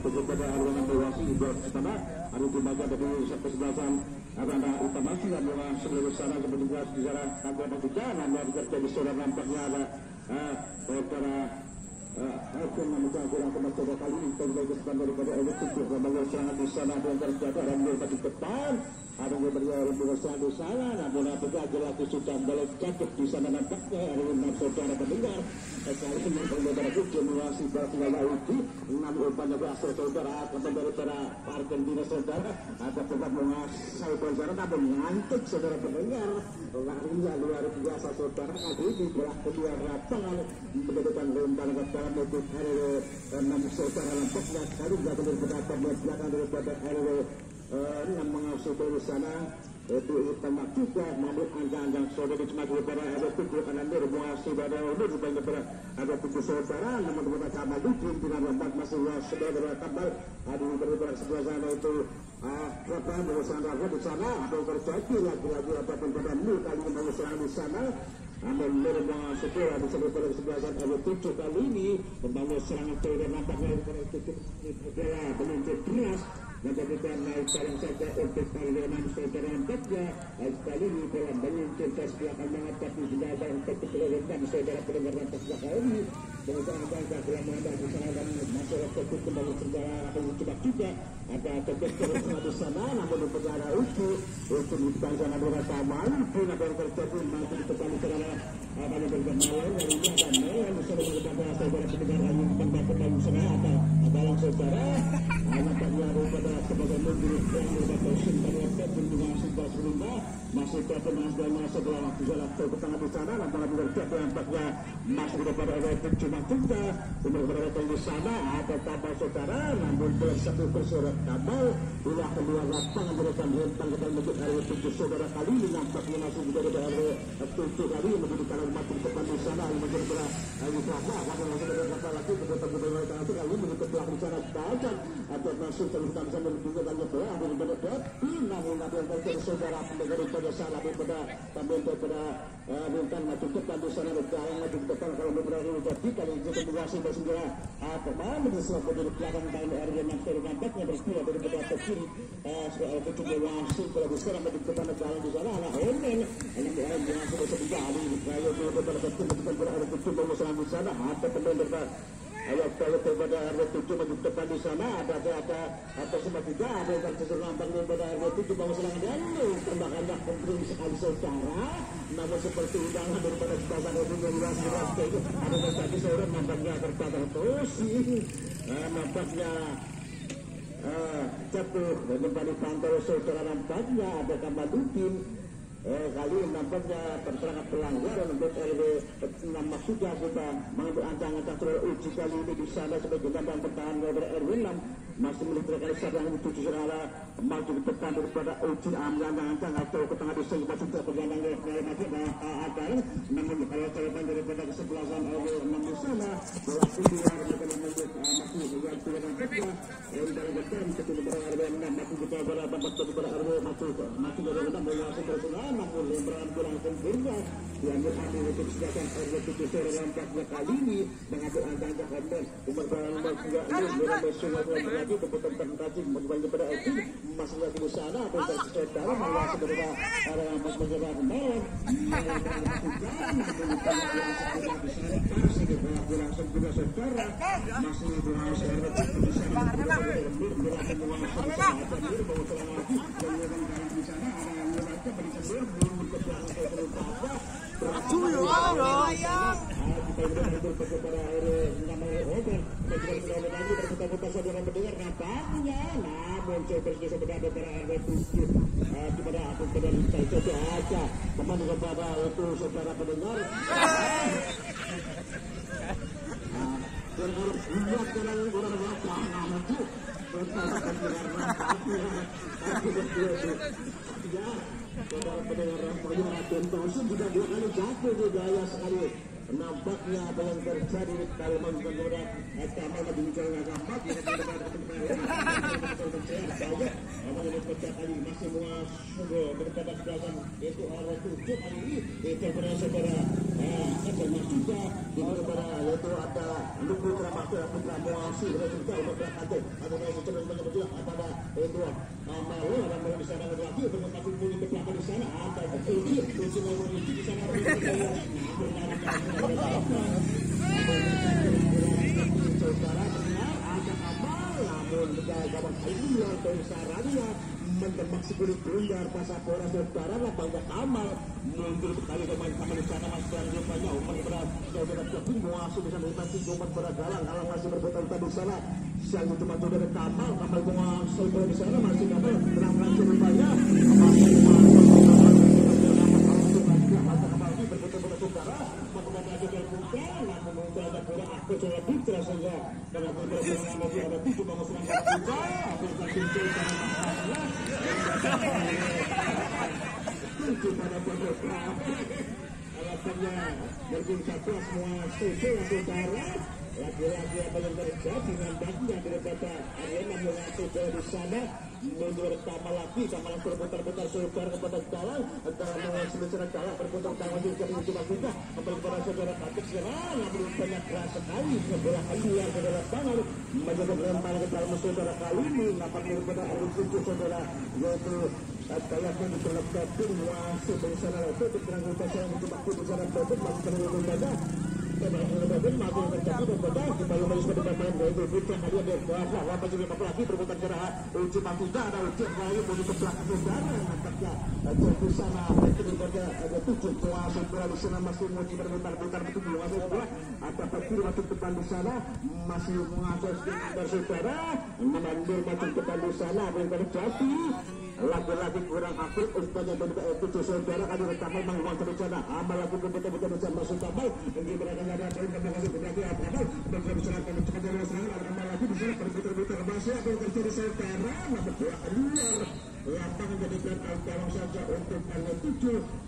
kepada Arwana Dewasi buat pertama hari dibaca dari kesebelasan Arwana utama sudah mulai seluruh sana seperti jelas di sana tanggal juga nanti bekerja di saudara nampaknya ada para hakim yang kurang coba kali ini kita kesempatan daripada elektriknya membangun serangan di sana dan terjadi ada yang di depan ada yang berjalan serangan di sana namun apabila jelas sudah balik jatuh di sana nampaknya ada yang saudara pendengar kali ini saudara kumulasi Barcelona itu 6 banyak asal saudara atau daripada Argentina saudara ada tetap mengasal saudara namun ngantuk saudara pendengar larinya luar biasa saudara kali ini belah kedua lapangan menjadikan lembang dalam itu RW 6 saudara nampaknya kali tidak berpendapat belakang daripada RW 6 mengasuh dari sana itu tambah juga namun angka-angka saudara di cuma daripada ada tujuh kanan berbuah saudara itu daripada ada tujuh saudara namun daripada kabel itu tidak dapat masih saudara kabel ada daripada sebelah sana itu berapa berusaha rakyat di sana atau terjadi lagi-lagi ataupun pada kali ini berusaha di sana namun berbuah saudara di sebelah sana ada tujuh kali ini membangun serangan saudara nampaknya daripada tujuh adalah menuntut keras menjadikan naik saling saja untuk parlemen saudara nampaknya kali ini dalam menyuncur belakang mengatasi sudah ada untuk keseluruhan saudara pendengar nampaknya kali ini mengusahakan dalam menghadapi serangan masyarakat itu kembali saudara akan mencoba juga ada tegas terus di sana namun di negara itu di sana berapa malam pun ada yang terjadi masih di kembali saudara apa yang bergemalan dari ini ada malam bersama daripada saudara pendengar yang kembali sana ada saudara nampaknya daripada sebagai menteri yang merupakan simpan wakil dengan sebuah serumah masih terpenas dan setelah waktu jalan ke tengah di sana antara bekerja nampaknya masih daripada ada cuma juga umur berada di sana ada tambah saudara namun belum satu bersurat kabel ulah kedua lapangan berikan rentang kepada menjadi RW 7 saudara kali ini nampaknya masih juga ada RW 7 kali menjadi kalau makin depan di sana menjadi berada kelapa karena masih ada berapa lagi betul-betul berada itu kali menjadi pelaku bicara sebagian atau masuk terus bisa menunjukkan banyak doa daripada namun ada yang terjadi saudara pendengar daripada salah daripada tampil daripada rintan maju depan di sana berjalan maju depan kalau beberapa jadi kali ini komunikasi bersenjata apa mana sesuatu dari belakang dari RW yang nampaknya bersedia daripada atas kiri soal kecuali kalau sekarang maju depan jalan di sana lah omen yang sudah terjadi ayo daripada betul-betul berada kecuali di sana ada pendengar kalau daripada RW 7 maju depan di sana ada semua juga ada yang terserang daripada RW 7 bangun serangan dan tambahkanlah penting sekali saudara namun seperti undangan daripada sebagian RW yang luas itu ada terjadi seorang nampaknya terbatas terus nampaknya jatuh dan kembali pantau saudara nampaknya ada tambah dukin kali ini nampaknya terserang pelanggaran untuk RW 6 maksudnya sudah mengambil ancang-ancang soal uji kali ini di sana sebagai gelandang pertahanan dari RW 6 masih melihat kali sadar yang tujuh saudara maju ke depan daripada uji ancang-ancang atau ke tengah desa juga sudah bergelandang dari maju agar namun kalau terlepas daripada kesebelasan RW 6 di sana bola keluar mereka masih dengan pilihan kedua dari depan ketika RW 6 masih juga berada pada RW masih dari 6 bola seterusnya namun lembaran kurang sempurna yang berarti untuk sedangkan RW 7 sore nampaknya kali ini mengambil angka-angka konten umur berambang juga ini berambang semua lagi keputusan kaji menjadi pada itu masih lagi di sana atau dari saudara malah sebenarnya ada yang menjadi kemarin masih kurang sempurna saudara masih berhasil RW 7 di sana berlaku menguasai sahabat diri bahwa selama lagi dari yang di sana ada yang mereka berikan saudara pendengar rampoknya Raden Thompson juga 2 kali jatuh juga ya sekali nampaknya apa yang terjadi kalau menggunakan kamar maju bicara gambar kali masih muas daripada belakang itu RW 7 kali ini itu berasal dari ada juga daripada yaitu ada Lupu Putra Muasi berasal dari ada kedua Malo dan di sana lagi untuk mencapai poin ke belakang di sana ada kunci nomor di sana saudara benar ada Amal namun gawang Ailia atau Sarania mendemak sekulit Bundar Pasapora saudara lapangnya Amal mundur sekali pemain Amal di sana masih ada banyak umpan berat saudara Jepun muasuh di sana masih umpan berat galang masih berputar di sana sang itu matu dari Kamal muasuh di sana masih Kamal terangkan rupanya berputar-putar saudara melakukan aja terbuka namun ada kurang aku coba putra saja dalam perjalanan masih ada 7 bangun serang putra apakah kunci kunci pada perbuka alasannya berbincang semua sesuai saudara lagi-lagi apa yang terjadi nampaknya daripada Arena mengaku di sana mundur Kamal lagi Kamal berputar-putar saudara kepada Kalang antara secara Kalang berputar Kalang juga cuma kita kembali kepada saudara Patrick serang namun banyak keras sekali bola keluar ke lapangan menjaga berempal ke dalam saudara kali ini nampaknya daripada Arena saudara yaitu kayaknya diperlebatkan wasit dari sana itu terangkan pasal yang dimaksud di sana Patrick masih terlalu menjaga kemudian masih terjadi berputar kembali pada pemain dari Putra Maria Dewasa lapan juga lagi berputar cerah uji Matuda ada uji lagi menuju ke belakang saudara nampaknya di sana ada 7 kuasa bola di sana masih menguji berputar-putar betul masih bola ada Pakir masuk depan di sana masih mengatas dari saudara menandur masuk depan di sana apa yang terjadi lagi-lagi kurang aktif umpanya dari saudara kan Kamal menguang terbicara Amal lagi betul-betul bisa masuk Kamal dan mereka ada poin ke belakang berarti Kamal dan berbicara mencetak dari serangan Kamal lagi bisa berputar-putar masih apa yang terjadi saudara namun bola keluar lapangan jadikan Alkalong saja untuk tanggal 7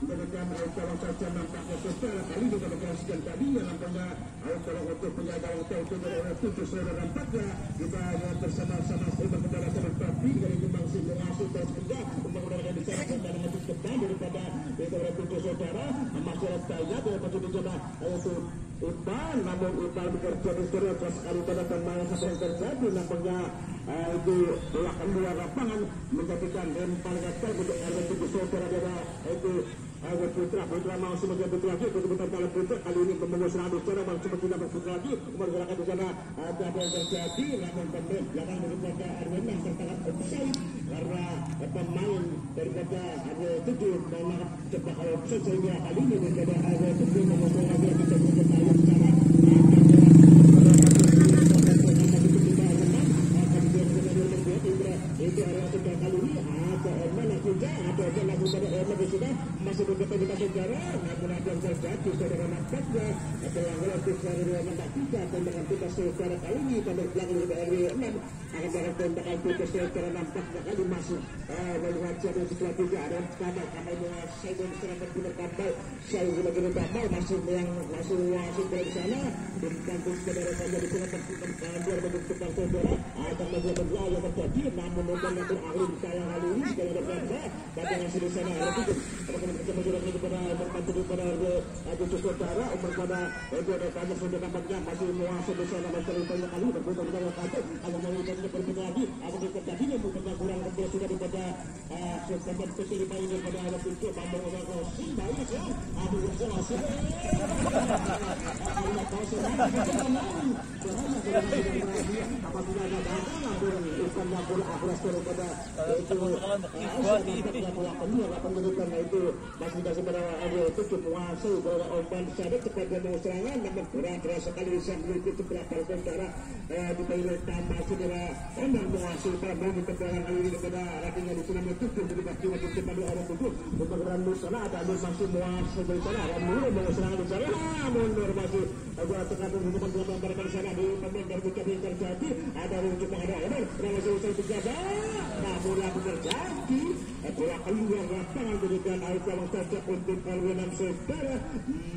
jadikan Alkalong saja nampaknya saudara kali ini deklarasikan tadi yang nampaknya Alkalong untuk penjaga hotel itu dari 7 saudara nampaknya kita bersama-sama untuk kepada seperti dari Kembang Singgung Asuk dan juga untuk menggunakan diserahkan dan masuk depan daripada 7 saudara masyarakat tanya daripada dicoba yaitu Iqbal namun Iqbal bekerja di seluruh sekali pada pemain sampai yang terjadi nampaknya itu bola keluar lapangan menjadikan lempar gatal untuk RW7 saudara itu Putra mau sebagai Putra lagi betul-betul kalau Putra kali ini membawa serangan saudara bang seperti tidak berputar lagi menggerakkan di sana ada yang terjadi namun pemain belakang daripada RW6 tertangkap offside karena pemain daripada RW7 memang cepat kalau offside sehingga kali ini daripada RW7 membawa lagi yang bisa berputar secara itu area sudah kali ini ada Erman juga ada lagu pada Erman di sini masih begitu kita sejarah namun ada yang terjadi saudara nampaknya ada yang relatif dari ruangan tak tiga tembakan kita saudara kali ini pada belakang dari RW6 akan jangan tembakan kita saudara nampaknya kali masuk melihat siapa yang setelah tiga ada Kamal menguasai dan serangan benar Kamal saya benar Kamal masih wasit dari sana dan kampus saudara saja di sana terkait biar bentuk saudara ada media yang terjadi namun bukan yang berakhir di sayang kali ini kalau ada berapa bagian yang di sana ada tujuh akan kita sudah kepada membantu kepada ada saudara kepada itu ada banyak sudah nampaknya masih muasir di sana masih banyak kali berbuat dengan kata kalau mau kita berbuat lagi apa yang terjadi yang bukan kurang lebih sudah daripada sesuatu spesial ini pada ada pintu bambang orang banyak ya ada yang jelas apabila ada bukan bola akras daripada itu itu masih tidak sebenarnya ada tujuh menguasai bola umpan sadar kepada serangan namun kurang keras sekali sambil itu belakang saudara di Thailand tambah saudara endang menguasai pada di keberangan kali ini kepada rakinya di sana tujuh jadi pasti masih kepada orang tujuh untuk Randu sana ada masih menguasai dari sana Randu mau serangan di sana mundur masih agak terkadang hukuman belakang pada di sana di pemain dari buka yang terjadi ada yang cuma ada masih usai berjaga namun laku terjadi bola keluar lapangan berikan Alkalong saja untuk RW6 saudara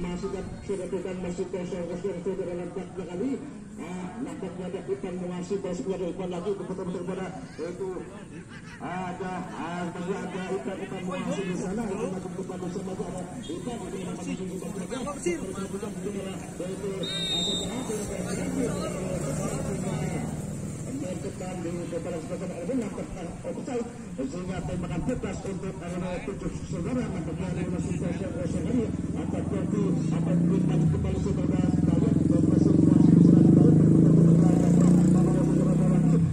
masih sudah bukan masih kosong saudara nampaknya kali nampaknya ada Ipan mengasih bos keluar Ipan lagi betul-betul pada itu ada Ipan mengasih di sana itu masuk depan bersama ada Ipan itu masih depan di depan sebelah RW nampaknya offside sehingga tembakan bebas untuk RW 7 saudara nampaknya masih proses lagi akan berarti akan maju kembali sebentar kalian berhasil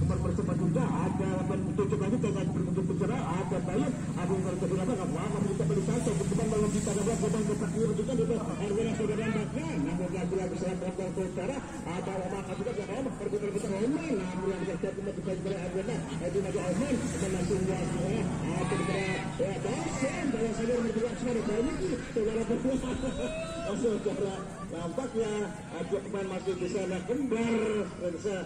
masuk bercepat juga ada tujuh lagi dengan berbentuk bicara ada bayar ada yang terjadi apa kita beli satu bukan kalau kita ada beban detak ini juga di RW saudara nampaknya namun lagi saya berangkat ke utara ada orang juga yang mau berputar-putar online namun yang terjadi di sebelah RW itu maju online masih luasnya ada ya dosen bahwa saya berdua semua dari saudara berdua saudara nampaknya ada pemain masih di sana kembar bisa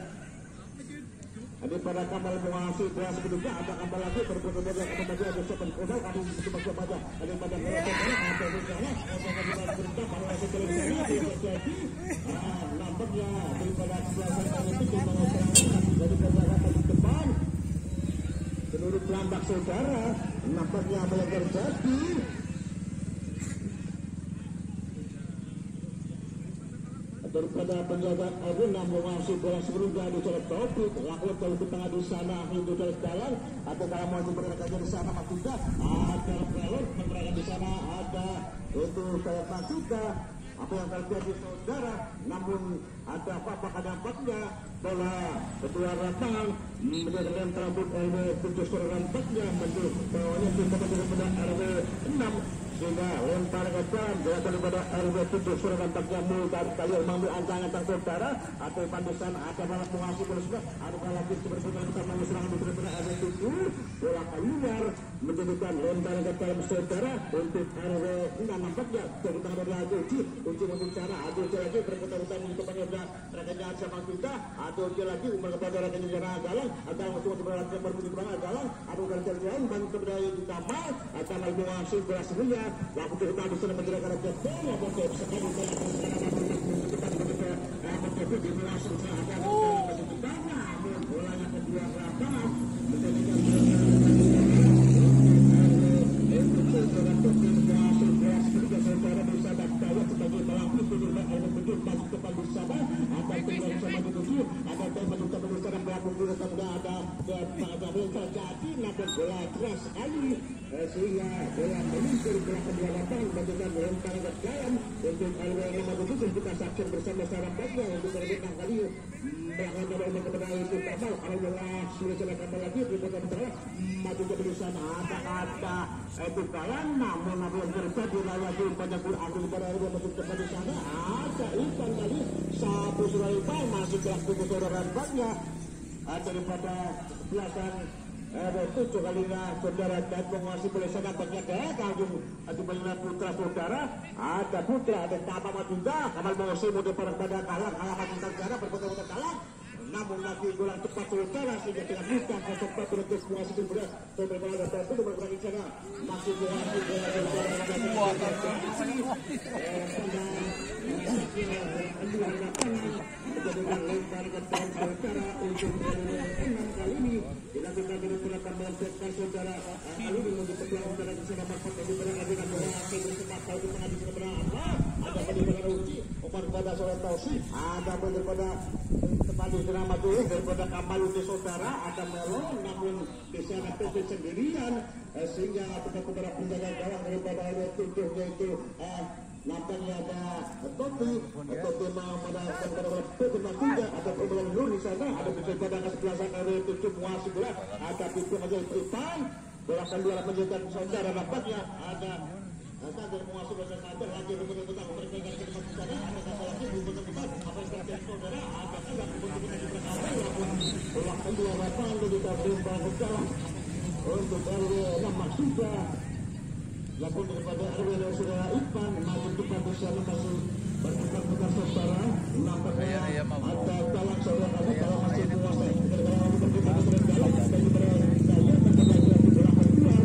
ada pada kamal menguasai beras kedua ada kamal lagi berputar yang akan bagi ada sopan kodal kami coba baca ada pada ada di sana sangat berita kalau masih terus terjadi nampaknya daripada sebelah itu mengusahakan dari pergerakan di depan seluruh pelambak saudara nampaknya apa yang terjadi daripada penjaga Aruna menguasai bola sebelumnya di jalan topik lakukan kalau di tengah di sana itu jalan jalan atau kalau mau bergerak di sana maksudnya ada pelor bergerak di sana ada itu saya maksudnya apa yang terjadi saudara namun ada apa dampaknya bola ketua lapangan menjadi rem terabut RW 7 rampaknya menurut bawahnya kita daripada RW 6 sehingga lempar ke dalam daripada RW 7 surat tampaknya mulai kali mengambil ancangan tentang saudara atau pandusan ada malah mengasih bola sudah ada lagi sebenarnya kita mau serangan daripada RW 7 bola keluar menjadikan lempar ke dalam saudara untuk RW 6 nampaknya dari tangan dari Adoji untuk membicara Adoji lagi berputar-putar di depannya ada rekannya sama kita Adoji lagi umur kepada rekannya Jana Galang atau cuma berlatih berbunyi kepada Galang atau dari jalan bantu kepada di kamar atau mau mengasih bola sebelumnya lalu kita bisa menjelaskan jepang atau sekali menjadi di langsung ada bolanya kedua lapangan menjadikan saudara bisa dapat sebagai pelaku penyebar betul masuk depan di sana ada tinggal sama dituju ada tema juga berusaha melakukan ada yang terjadi namun bola keras sekali sehingga bola meluncur bola kedua lapangan bagaimana lempar ke dalam untuk RW 57 kita saksikan bersama sahabatnya untuk berbintang kali belakang bola kepada itu Kamal kalau bola sudah silakan lagi berputar bola maju ke berusaha ada itu kalah namun apa yang terjadi lagi banyak pun aku pada RW masuk depan di sana ada ikan tadi satu Sulaiman masih kelas buku saudara banyak daripada belasan ada 7 kalinya saudara dan menguasai boleh sangat banyak kagum ada banyak putra saudara ada putra ada Kamal Madinda Kamal menguasai mode pada kalah Madinda saudara berputar-putar kalah namun lagi bola cepat saudara sehingga dengan mudah sempat berhenti menguasai bola saudara dan itu bergerak di sana masih menjadikan lempar ke dalam saudara untuk kali ini dilakukan dengan gerakan melesetkan saudara kali ini untuk peluang saudara di sana maksud dari berada dengan bola bersama kali tengah di sana berapa ada pendidikan uji opan pada saudara Tausi ada daripada kembali drama dulu daripada Kamal uji saudara ada Melo namun di sana Tausi sendirian sehingga kepada penjaga gawang daripada RW 7 yaitu nampaknya ada Topi mau pada tiga ada perubahan dulu di sana ada bisa pada kesebelasan RW 7 menguasai bola ada pintu aja Tripan bola keluar menjadikan saudara nampaknya ada dari menguasai bola saudara lagi betul-betul berpegang ke depan sana ada kata lagi betul-betul apa yang terjadi saudara ada juga betul-betul di belakang bola kedua lapangan jadi terlimpah ke dalam untuk RW 6 maksudnya lakukan daripada RW yang sudah Ipan maju depan di sana masih berputar-putar saudara nampaknya ada dalam saudara kami kalau masih menguasai kalau berputar-putar dalam dan berada saya akan lagi bola keluar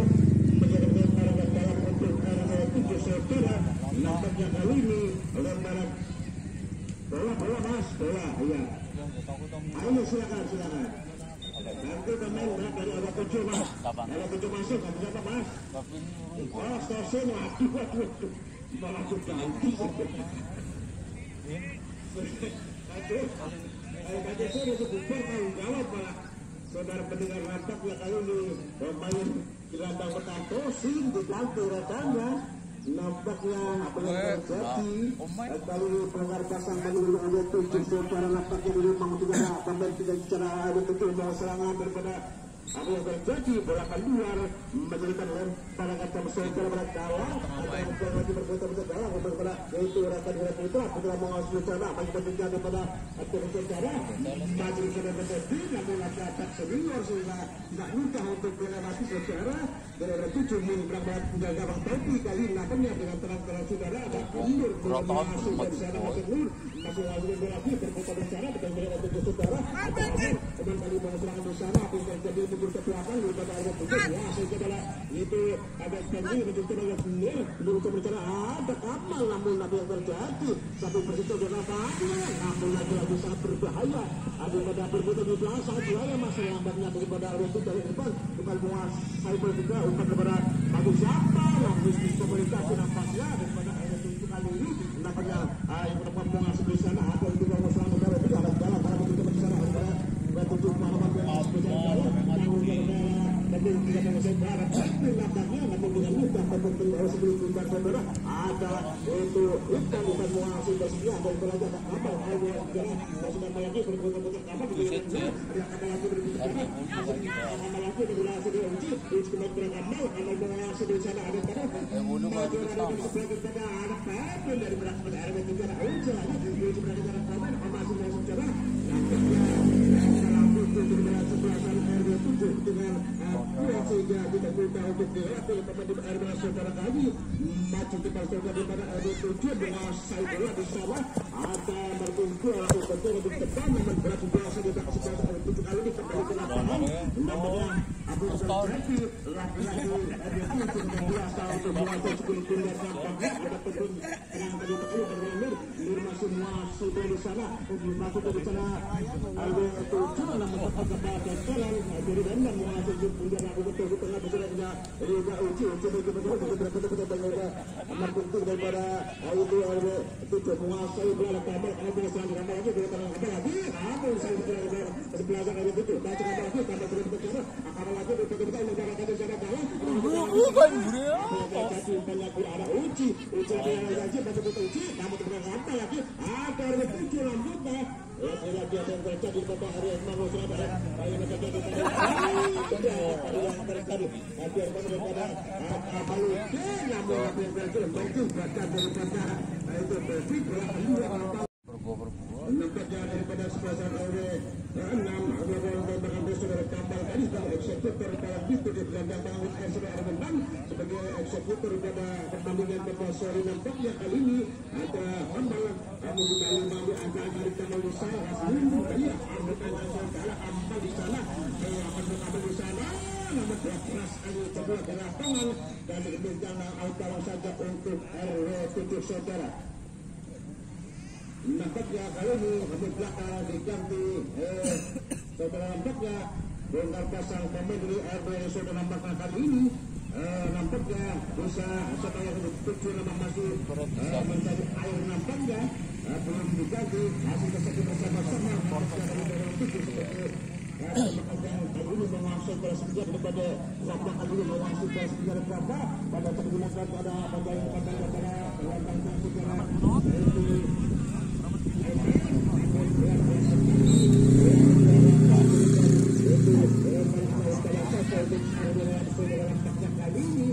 menjadi lempar ke dalam untuk RW 7 saudara nampaknya kali ini lemparan bola mas bola iya ayo silakan nanti pemain dari awal 7 mas awal 7 masuk berapa mas oh stasiun waduh malah sudah ganti aduh saya sebutkan kalau jawab malah saudara pendengar nampaknya kali ini pemain gelandang bertato sing di lantai rekannya. Nampaknya apa yang terjadi kali ini pelanggar pasang bagi ada 7 secara nampaknya di rumah juga pemain tidak secara ada betul bahwa serangan daripada apa yang terjadi bola keluar menjadikan lemparan kata secara berdalam atau lagi berputar dalam daripada yaitu rakan putra menguasai secara bagi berbicara daripada aktor secara maju ke terjadi namun ada atak senior sehingga tidak mudah untuk dilewati secara dari 7 min berangkat menjaga bang Topi kali nampaknya dengan terang-terang saudara ada mundur masuk dari sana masuk nur masih lagi berlari berputar secara dengan berada saudara ada teman kali mengeserang di sana apa yang terjadi mundur ke belakang daripada ada tujuh ya setelah itu ada tinggi menjadi tenaga sendiri menurut berbicara ada kapal namun apa yang terjadi satu persito dengan apa namun lagi sangat berbahaya ada pada berputar di belakang sangat bahaya masa lambatnya daripada rumput dari depan bukan menguasai juga umpan kepada bagi siapa yang bisnis komunikasi nampaknya daripada ada tujuh kali ini nampaknya yang menemukan menguasai di sana atau itu kalau selang negara itu ada jalan para begitu di sana ada tujuh pengalaman yang spesial jalan tapi tidak menguasai barat nampaknya namun dengan mudah penting sebelum bukan saudara ada itu bukan menguasai basisnya ada belajar apa ada jalan sudah lagi berputar apa di ada kata lagi berbicara ada lagi berbicara di uji itu beramal amal menguasai di sana ada kata ada apa dari beras pada area juga ada uji lagi itu beracara kawan masih mau bicara nampaknya untuk bersebelasan RW7 dengan sehingga kita minta untuk dilatih pemain di RW saudara kami maju kita saudara daripada RW7 menguasai bola di sana ada berkumpul atau betul lebih depan namun berat biasa di belakang sebelah RW7 kali ini kembali ke lapangan namanya Abu terjadi laki-laki RW7 19 tahun untuk menguasai 10 pindah nampaknya ada penting tenang tadi tekul berlanjut Nirma semua sudah di sana masuk dari sana RW7 namun tetap kepada jalan jadi dan menguasai pindah aku betul di tengah berada Liga uji betul-betul banyak menentu daripada itu RW7 menguasai bola kabel kalau bola selang di lagi bola kabel lagi apa yang saya belajar RW7 baca kabel lagi kabel berbicara akan lagi betul-betul negara kabel jaga kalah bukan jadi banyak ada uji lagi betul-betul uji namun ternyata lagi ada RW7 lanjutnya lagi yang terjadi pada hari yang mau surabaya yang terjadi pada tadi hampir daripada Palu namun apa yang terjadi mungkin baca daripada itu bersih bola kedua nampaknya daripada sebelah RW6 ada berangkat saudara kapal tadi sebagai eksekutor para bisnis di belakang tangan saudara RW6 sebagai eksekutor pada pertandingan pada sore nampaknya kali ini ada hambalan kamu kita lima angka-angka kamu di sana seminggu kali anggota saudara ampal di sana akan di sana namun keras kali kedua di lapangan dan bencana kalau saja untuk RW7 saudara nampaknya kali ini di belakang diganti saudara nampaknya bongkar pasang pemain dari RW saudara nampaknya kali ini nampaknya bisa setelah tujuh nama masih mencari air nampaknya belum diganti hasil tersebut bersama-sama kali ini menguasai bola sekian daripada Sabda kali ini menguasai bola sekian berapa pada tergunakan pada pemain pada langkah sejarah kali ini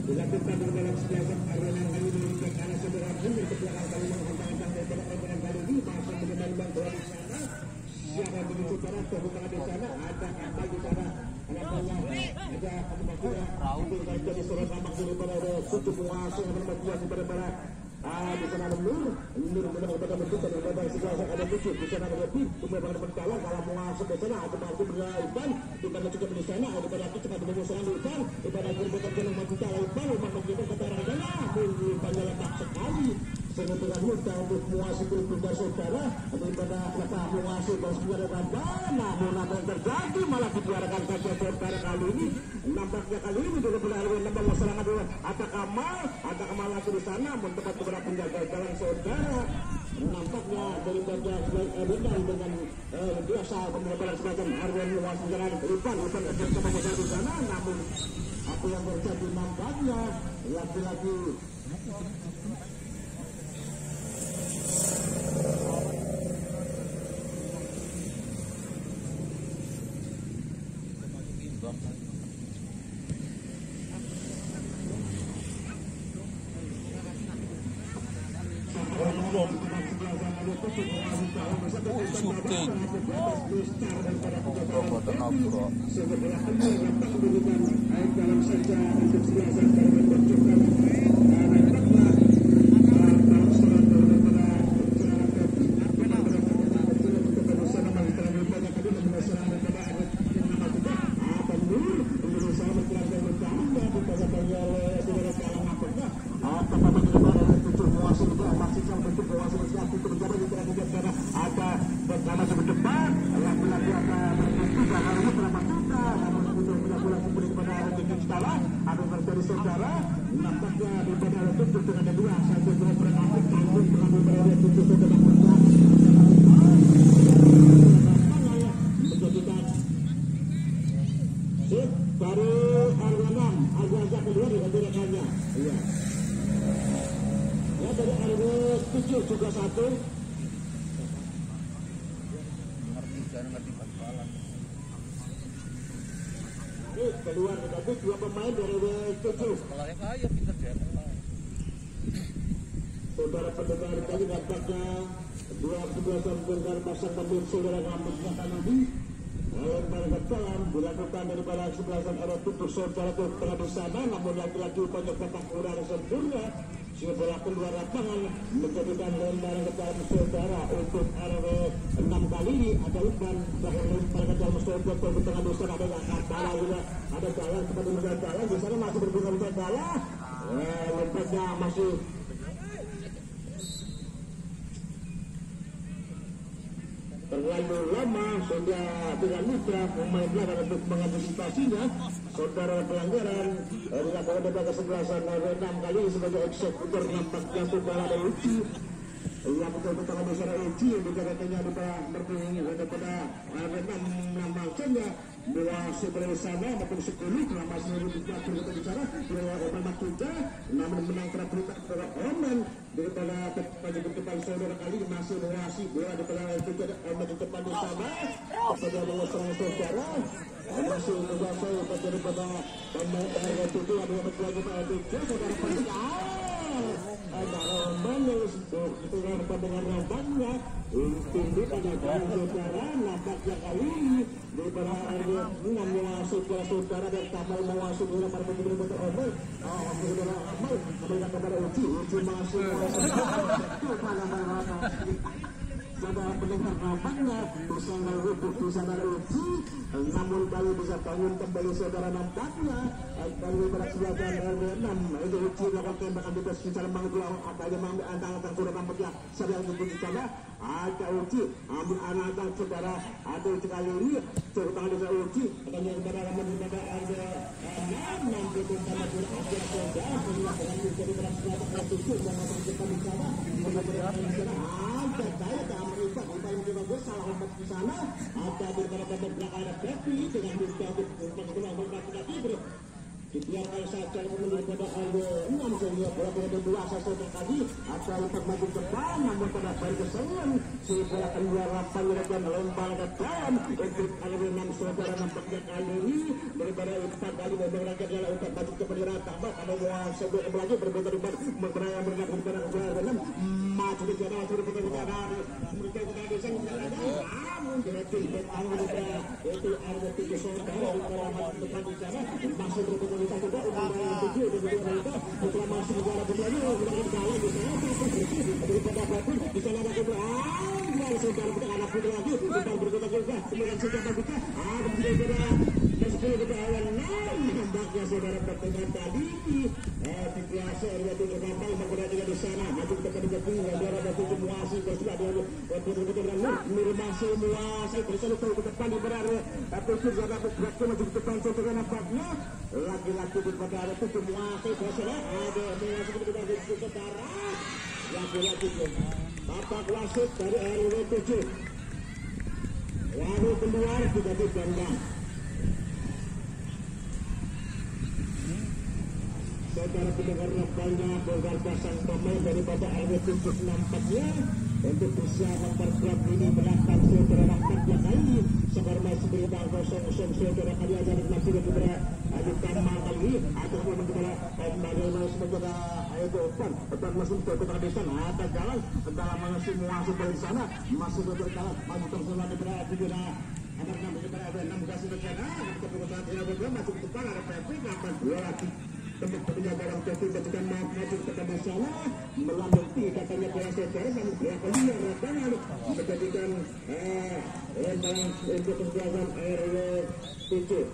dilakukan dalam sejarah arena kali ini karena saudara mundur ke belakang kali menghentang-hentang daripada kali ini masa mengenai bola di sana siapa di saudara bukan di sana ada apa di sana ada apa untuk jadi surat nama daripada suku penguasa yang berbuat daripada di sana Nur benar-benar bentuk daripada segala ada tujuh di sana lebih benar-benar berjalan kalau menguasai di sana ada mampu berlaipan bukan cukup di sana ada pada kita cepat menguasai laipan daripada berbuat jalan maju laipan rumah kita kata ragala banyak letak sekali dengan mudah untuk menguasai pindah saudara daripada kata menguasai dan segala ragala namun apa yang terjadi malah dibiarkan saja saudara kali ini. Nampaknya kali ini juga benar benar masalah adalah ada Kamal lagi di sana mentempat beberapa penjaga jalan saudara. Nampaknya dari bagian Erdan dengan biasa pembebalan semacam Arwen Luas jalan Ipan bersama di sana, namun apa yang terjadi nampaknya lagi-lagi syuting buatan apa keluar negatif dua pemain dari W7. Saudara pendengar tadi nampaknya dua kesebelasan pendengar pasang pemilik saudara ngambeknya tadi lempar ke dalam dilakukan daripada kesebelasan Erotik untuk saudara ke tengah di sana, namun lagi-lagi banyak petak kurang sempurna. Sehingga bola keluar lapangan menjadikan lemparan ke dalam saudara untuk RW 6 kali ini ada umpan bahkan lempar ke dalam saudara ke tengah di sana ada juga ada jalan seperti menjaga jalan di sana masih berbunga menjaga jalan lemparnya masih terlalu lama sehingga tidak mudah pemain belakang untuk mengantisipasinya. Saudara pelanggaran dilakukan pada kesebelasan RW 6 kali sebagai eksekutor nampaknya bola dari Uci. Yang betul-betul besar Uci yang dikatakannya berpinggir daripada RW 6 nampaknya bola sebelah sana maupun sekolah selama seluruh diatur kita bicara bola Oman Makuda namun menang kerap berita kepada Oman daripada pada depan saudara kali masih mengawasi bola daripada Oman di depan di sana kepada menguasai saudara masih menguasai daripada pemain RW 7 ada yang lagi pada saudara pendengar ada Oman yang dengan pendengar rambannya tinggi pada saudara nampaknya kali ini daripada RW 6 menguasai saudara dan Kamal menguasai bola pada pendengar Oman saudara Kamal kembali kepada Uci masih saudara pendengar nampaknya bersama rubuh di sana Uci namun kali bisa bangun kembali saudara nampaknya kali berhasilkan RW 6 itu Uci melakukan tembakan bebas secara mengambil apa yang mengambil antara saudara nampaknya sedang di sana ada Uci ambil anak saudara ada Uci kali ini terutama dengan Uci akan yang kepada daripada RW 6 nanti bersama dengan Abdul saudara sehingga dengan menjadi berhasilkan Uci dan masuk depan di sana ada saya mereka yang juga salah obat di sana ada beberapa belakang ada Pepi dengan untuk dibiarkan saja daripada RW 6 sehingga bola berdua saja tadi ada untuk maju depan namun pada baik kesalahan sehingga keluar lapangan dan lempar ke dalam untuk RW 6 saudara nampaknya kali ini daripada 4 kali memang jalan untuk maju ke bendera tambah kalau mau sebelum lagi berbeda dengan beraya bergabung dengan RW 6 maju ke jalan sudah berbicara mereka kita bisa namun direktif itu RW 7 saudara depan di sana masih berbeda kita juga untuk tujuh mereka setelah masuk negara kembali kita jalan di sana daripada apapun di sana ada saudara kita anak putih lagi kita berkata juga kemudian sudah kita berbeda 10 ke bawah 6 nampaknya saudara pertandingan tadi di biasa area 7 kapal menggunakan juga di sana maju ke depan tinggal darah batu muasi bersudah dia betul-betul Nur masih muasi bersama ke depan di berada Persib Jakarta bergerak maju ke depan saudara nampaknya lagi-lagi di berada itu muasi bersama ada muasi ke depan di utara lagi-lagi bapak wasit dari RW 7 lalu keluar tidak dipandang saudara pendengar banyak bongkar pasang pemain daripada RW 7 nampaknya untuk bisa memperkuat ini belakang saudara nampaknya kali ini sekarang masih berimbang 0-0 saudara kali aja masih kepada Adi Kamal kali ini atau kepada bagaimana sementara itu Opan masih berputar di sana ada jalan dalam masih muasir dari sana masih berjalan maju terselah kepada Bidana ada 6 kepada ada 6 kasih ke sana kita berusaha tidak bergerak masuk ke depan ada PP kapan dua lagi tempat penjaga dalam tepi ketika maju ke sana melanjuti katanya bola saudara namun bola keluar lapangan menjadikan lemparan untuk kesebelasan RW 7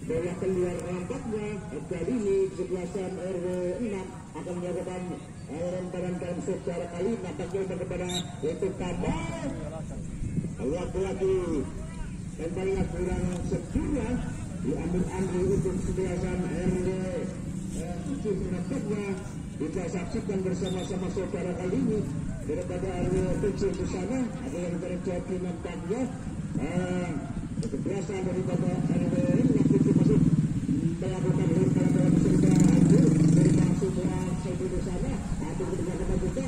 bola keluar nampaknya kali ini kesebelasan RW 6 akan melakukan lemparan dalam saudara kali nampaknya kepada untuk Kamal lagi-lagi lemparan kurang sempurna diambil untuk kesebelasan RW 7 nampaknya kita saksikan bersama-sama saudara kali ini daripada RW 7 di sana ada yang terjadi nampaknya kesebelasan daripada RW 6 itu masih melakukan lemparan dalam saudara dari masuk di sana ada kebijakan juga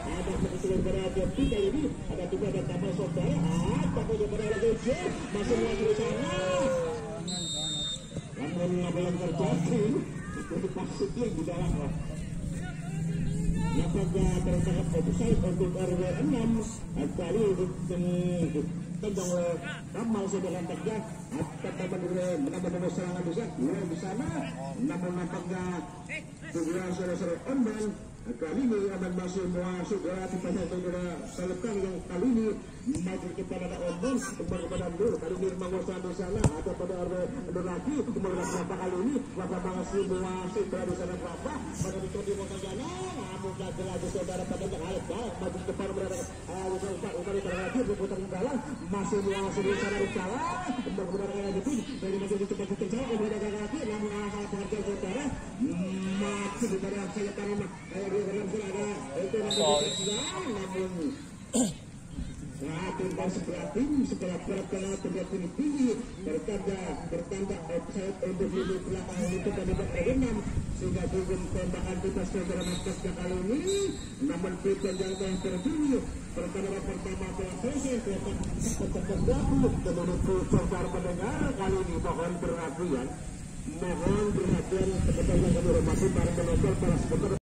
ada kebetulan berada di kali ini ada juga ada tambah saudara tapi daripada lagi masih lagi di sana namun apa yang terjadi itu maksudnya di dalam nampaknya tertangkap offside untuk RW 6 kali tendang Kamal saudara nampaknya menambah serangan besar di sana namun nampaknya juga saudara Ombang kali ini akan masih saudara tipanya saudara Salipkan yang kali ini maju kepada Ombang kembali kepada Nur kali ini menguasai di sana atau pada RW lagi kemudian berapa kali ini berapa masih menguasai berada di sana berapa pada di Mokajana namun lagi saudara pada maju ke depan berada utari lagi berputar di dalam masih menguasai di sana di sana kemudian lagi dari masih di tempat terjauh kemudian lagi namun asal harga saudara masih di pada Salipkan namun timbang sebelah perkara terjadi tinggi bertanda offside untuk di belakang itu pada enam sehingga belum tembakan kita saudara nampaknya kali ini namun kita yang tertinggi pertandingan pertama telah selesai kemudian saudara pendengar kali ini mohon perhatian kepada yang kami hormati para penonton para supporter